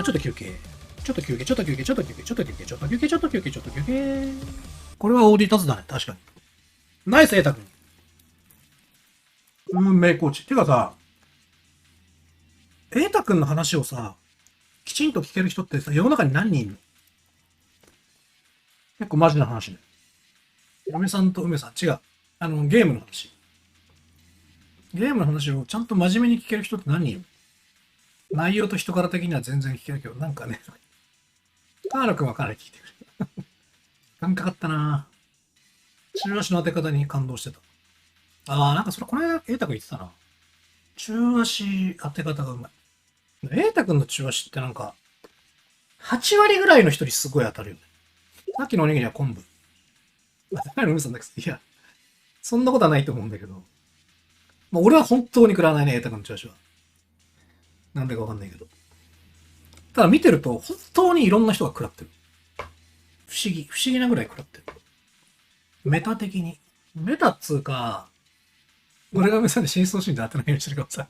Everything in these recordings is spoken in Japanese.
あ、ちょっと休憩。ちょっと休憩、ちょっと休憩、ちょっと休憩、ちょっと休憩、ちょっと休憩、ちょっと休憩、ちょっと休憩。これはオーディタズだね、確かに。ナイス、エイタ君。運命コーチ。てかさ、エイタ君の話をさ、きちんと聞ける人ってさ、世の中に何人いるの？結構マジな話ね。嫁さんと梅さん、違う。ゲームの話。ゲームの話をちゃんと真面目に聞ける人って何人いる？内容と人柄的には全然聞けるけど、なんかね、河野くんはかなり聞いてくる。時間かかったなぁ。中足の当て方に感動してた。ああ、なんかそれこの間、瑛太くん言ってたな。中足当て方がうまい。瑛太くんの中足ってなんか、8割ぐらいの人にすごい当たるよね。さっきのおにぎりは昆布。高いの海さんだけど、いや、そんなことはないと思うんだけど。まあ、俺は本当に食らわないね、瑛太くんの中足は。なんでかわかんないけど。ただ見てると、本当にいろんな人が食らってる。不思議なぐらい食らってる。メタ的に。メタっつうか、俺が目線で真相心で当てないようにしてるからさ。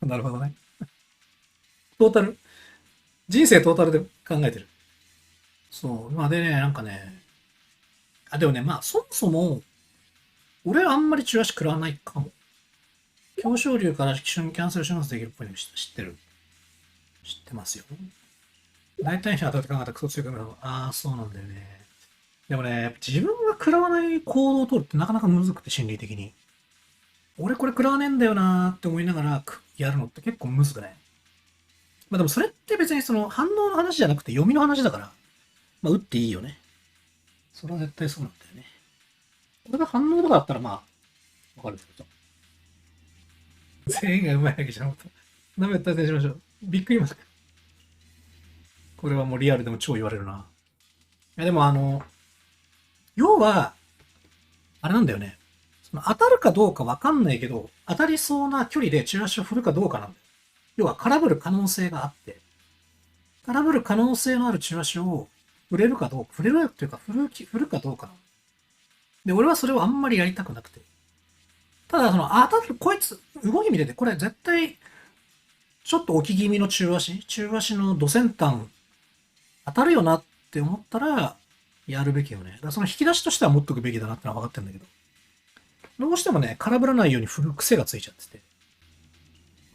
なるほどね。トータル、人生トータルで考えてる。そう。まあでね、なんかね、でもね、まあそもそも、俺はあんまり中足食らわないかも。強昇竜から一緒にキャンセルしますできるっぽいの知ってる。知ってますよ。大体に当たって考えたらクソ強くなるの。ああ、そうなんだよね。でもね、自分が食らわない行動を取るってなかなかむずくて、心理的に。俺これ食らわねえんだよなーって思いながらやるのって結構むずくない？まあでもそれって別にその反応の話じゃなくて読みの話だから、まあ打っていいよね。それは絶対そうなんだよね。これが反応とかだったらまあ、わかるけど。全員がうまいわけじゃなくて。ダメだったらしましょう。びっくります。これはもうリアルでも超言われるな。いやでも要は、あれなんだよね。その当たるかどうかわかんないけど、当たりそうな距離で中足を振るかどうかなんだよ。要は空振る可能性があって、空振る可能性のある中足を振れるかどうか、振れるっていうか振るかどうかな。で、俺はそれをあんまりやりたくなくて。ただ、当たる、こいつ、動き見てて、これ絶対、ちょっと置き気味の中足のド先端、当たるよなって思ったら、やるべきよね。だからその引き出しとしては持っとくべきだなってのは分かってるんだけど。どうしてもね、空振らないように振る癖がついちゃってて。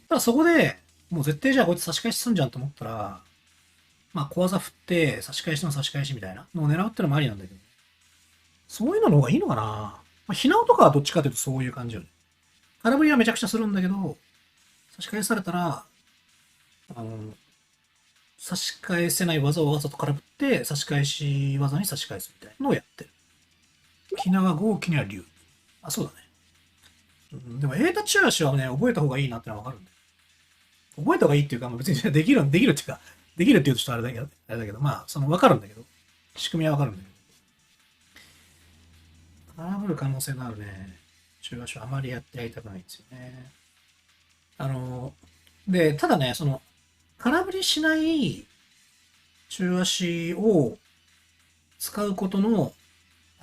ただそこで、もう絶対じゃあこいつ差し返しすんじゃんと思ったら、まあ小技振って、差し返しの差し返しみたいなのを狙うってのもありなんだけど。そういうのの方がいいのかな？まあ、ひなおとかはどっちかというとそういう感じよね。空振りはめちゃくちゃするんだけど、差し返されたら、あの、差し返せない技をわざと空振って、差し返し技に差し返すみたいなのをやってる。気長豪気には竜。あ、そうだね。でも、エータ中足はね、覚えた方がいいなってのはわかるんだよ。覚えた方がいいっていうか、別にできるっていうか、できるって言うとちょっとあれだけど、まあ、わかるんだけど、仕組みはわかるんだけど、空振る可能性のあるね、中足はあまりやりたくないんですよね。で、ただね、空振りしない中足を使うことの、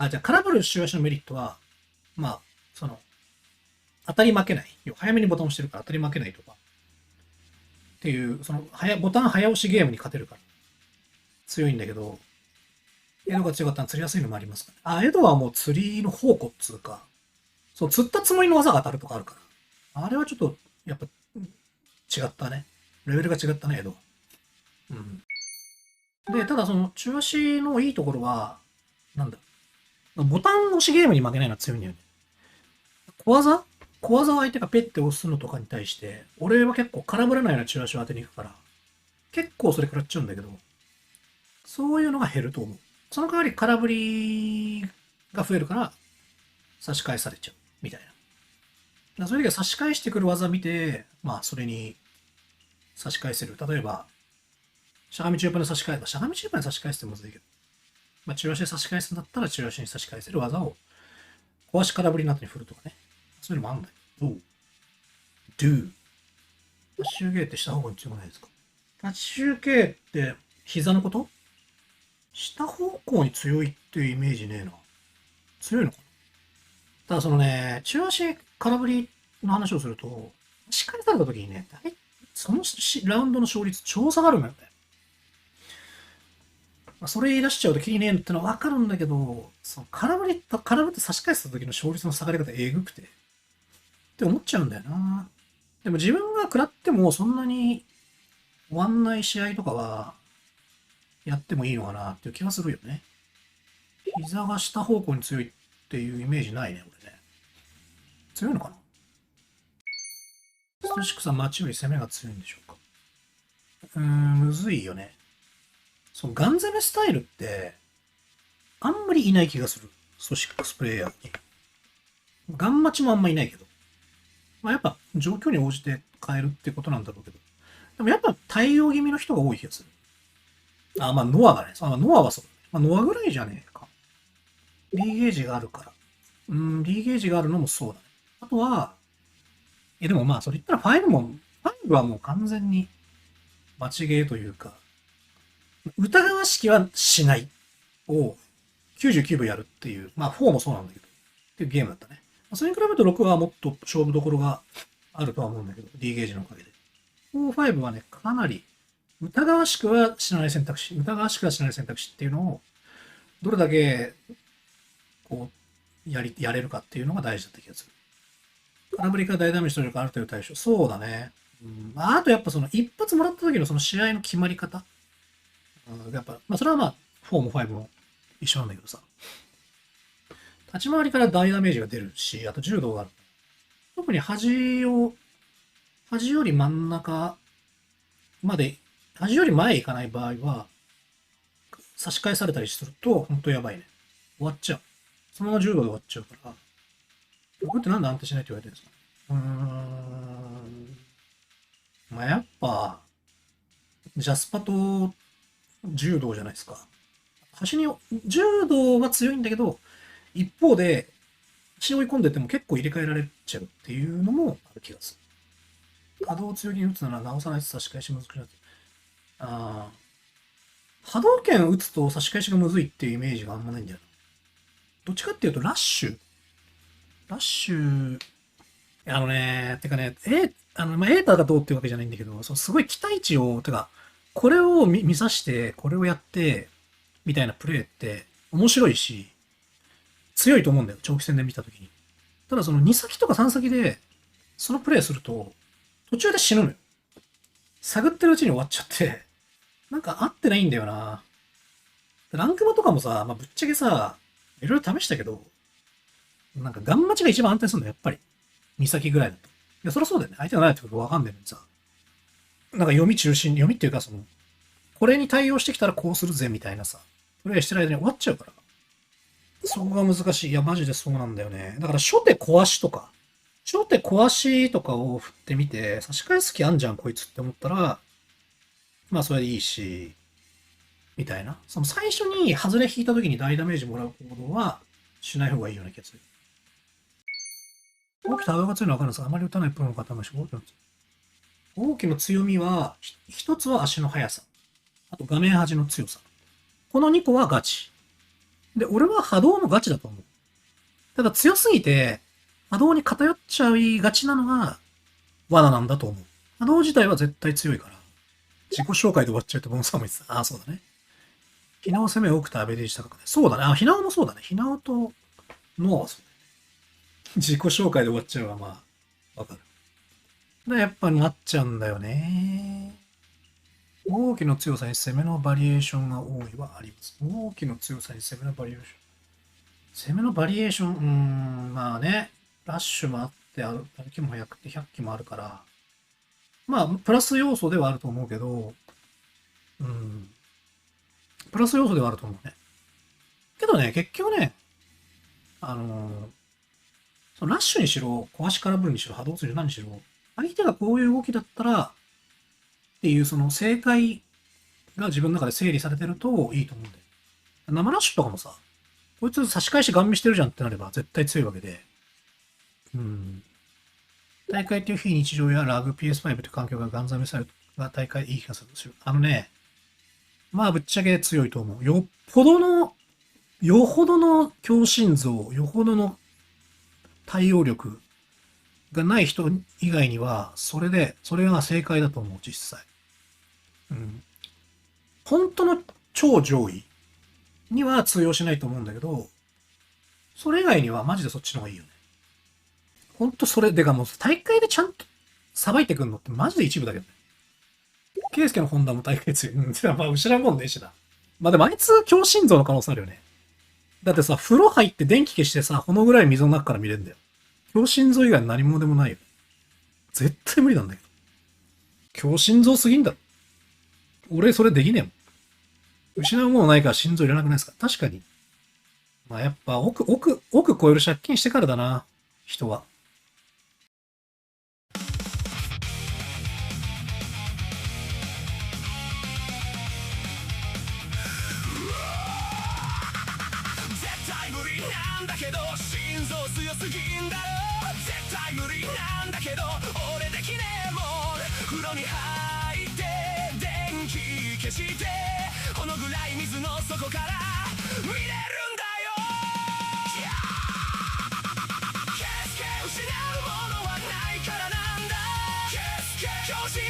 じゃあ空振る中足のメリットは、まあ、当たり負けない。早めにボタンを押してるから当たり負けないとか、っていう、ボタン早押しゲームに勝てるから強いんだけど、エドが強かったら釣りやすいのもありますかね。エドはもう釣りの宝庫っつうか、そう、釣ったつもりの技が当たるとかあるから。あれはちょっと、やっぱ、違ったね。レベルが違ったね、エドは。うん。で、ただ中足のいいところは、なんだ。ボタン押しゲームに負けないのは強いんだよね。小技小技を相手がペッて押すのとかに対して、俺は結構空振らないような中足を当てに行くから、結構それ食らっちゃうんだけど、そういうのが減ると思う。その代わり空振りが増えるから、差し返されちゃう。みたいな。そういう時は差し返してくる技見て、まあ、それに差し返せる。例えば、しゃがみ中盤で差し返す。しゃがみ中盤で差し返すってむずいけど。まあ、中足で差し返すんだったら、中足に差し返せる技を、小足空振りの後に振るとかね。そういうのもあるんだけど、do。タッシュゲーって下方向に強くないですか？タッシュゲーって膝のこと？下方向に強いっていうイメージねえな。強いのかな？ただ中足空振りの話をすると、しっかりされた時にね、そのラウンドの勝率超下がるんだよね。それ言い出しちゃうと気にねえってのはわかるんだけど、その空振って差し返した時の勝率の下がり方えぐくて。って思っちゃうんだよな。でも自分が食らってもそんなに終わんない試合とかはやってもいいのかなっていう気がするよね。膝が下方向に強いっていうイメージないね、俺ね。強いのかな。ストシックさん、街より攻めが強いんでしょうか。むずいよね。そのガン攻めスタイルって、あんまりいない気がする。ストシックスプレイヤーに。ガン待ちもあんまいないけど。まあやっぱ状況に応じて変えるってことなんだろうけど。でもやっぱ対応気味の人が多い気がする。まあノアがね。ノアはそう。まあノアぐらいじゃねえか。リーゲージがあるから。リーゲージがあるのもそうだね。あとは、でもまあそれ言ったら5はもう完全に間違いというか、疑わしきはしないを99分やるっていう、まあ4もそうなんだけど、っていうゲームだったね。それに比べると6はもっと勝負どころがあるとは思うんだけど、D ゲージのおかげで。4、5はね、かなり疑わしくはしない選択肢っていうのを、どれだけ、こう、やれるかっていうのが大事だった気がする。空振りか大ダメージ取れるかあるという対象。そうだね。あとやっぱその一発もらった時のその試合の決まり方。やっぱ、まあそれはまあ、4も5も一緒なんだけどさ。立ち回りから大ダメージが出るし、あと柔道がある。特に端より真ん中まで、端より前行かない場合は、差し返されたりすると、ほんとやばいね。終わっちゃう。そのまま柔道で終わっちゃうから。僕ってなんで安定しないって言われてるんですか？まあ、やっぱ、ジャスパと柔道じゃないですか。柔道は強いんだけど、一方で、足追い込んでても結構入れ替えられちゃうっていうのもある気がする。波動強気に打つなら直さないと差し返し難しくなって。波動拳打つと差し返しがむずいっていうイメージがあんまないんだよな。どっちかっていうとラッシュ。てかね、まあ、エータがどうっていうわけじゃないんだけど、すごい期待値を、てか、これを見さして、これをやって、みたいなプレイって面白いし、強いと思うんだよ、長期戦で見たときに。ただその2先とか3先で、そのプレイすると、途中で死ぬのよ。探ってるうちに終わっちゃって、なんか合ってないんだよな。ランクマとかもさ、まあ、ぶっちゃけさ、いろいろ試したけど、なんかガンマチが一番安定するのやっぱり。2先ぐらいだと。いや、そりゃそうだよね。相手が何やってくるかわかんないのにさ。なんか読みっていうかこれに対応してきたらこうするぜみたいなさ、プレイしてる間に終わっちゃうから。そこが難しい。いや、マジでそうなんだよね。だから初手壊しとか、初手壊しとかを振ってみて、差し返す気あんじゃん、こいつって思ったら、まあそれでいいし、みたいな。その最初に外れ引いた時に大ダメージもらう行動はしない方がいいような気がする。大きな幅が強いのはわかるんですが、あまり打たないプロの方も大きの強みは、一つは足の速さ。あと画面端の強さ。この2個はガチ。で、俺は波動もガチだと思う。ただ強すぎて、波動に偏っちゃいがちなのが罠なんだと思う。波動自体は絶対強いから。自己紹介で終わっちゃうとボンさんも言ってた。そうだね。ひなお攻め多くてアベレージ高くね。そうだね。ひなおもそうだね。ひなおとノアはそうだね。自己紹介で終わっちゃうはまあ、わかる。やっぱなっちゃうんだよね。大きの強さに攻めのバリエーションが多いはあります。大きの強さに攻めのバリエーション。攻めのバリエーション、まあね、ラッシュもあって、歩きも速くて100機もあるから、まあ、プラス要素ではあると思うけど、プラス要素ではあると思うね。けどね、結局ね、そのラッシュにしろ、壊しからぶるにしろ、波動する何にしろ、相手がこういう動きだったら、っていうその正解が自分の中で整理されてるといいと思うんだよ。生ラッシュとかもさ、こいつ差し返しガン見してるじゃんってなれば絶対強いわけで、大会っていう非日常やラグ PS5 という環境がガンザメされるが大会いい気がする。まあぶっちゃけ強いと思う。よほどの強心臓、よほどの対応力がない人以外には、それが正解だと思う、実際。本当の超上位。には通用しないと思うんだけど、それ以外にはマジでそっちの方がいいよね。ほんとそれ、でかもう大会でちゃんとさばいてくんのってマジで一部だけどね。ケイスケのホンダも大会強い。まあ、知らんもんねえしな。まあでもあいつ強心臓の可能性あるよね。だってさ、風呂入って電気消してさ、このぐらい水の中から見れるんだよ。強心臓以外何もでもないよ。絶対無理なんだけど。強心臓すぎんだろ。俺それできねえもん。失うものないから心臓いらなくないですか？確かに。まあやっぱ億超える借金してからだな。人は。絶対無理なんだけど心臓強すぎんだろ絶対無理なんだけど俺できねえもん風呂に入って電気消してこのぐらい水の底から見れるんだよ決して失うものはないからなんだ強心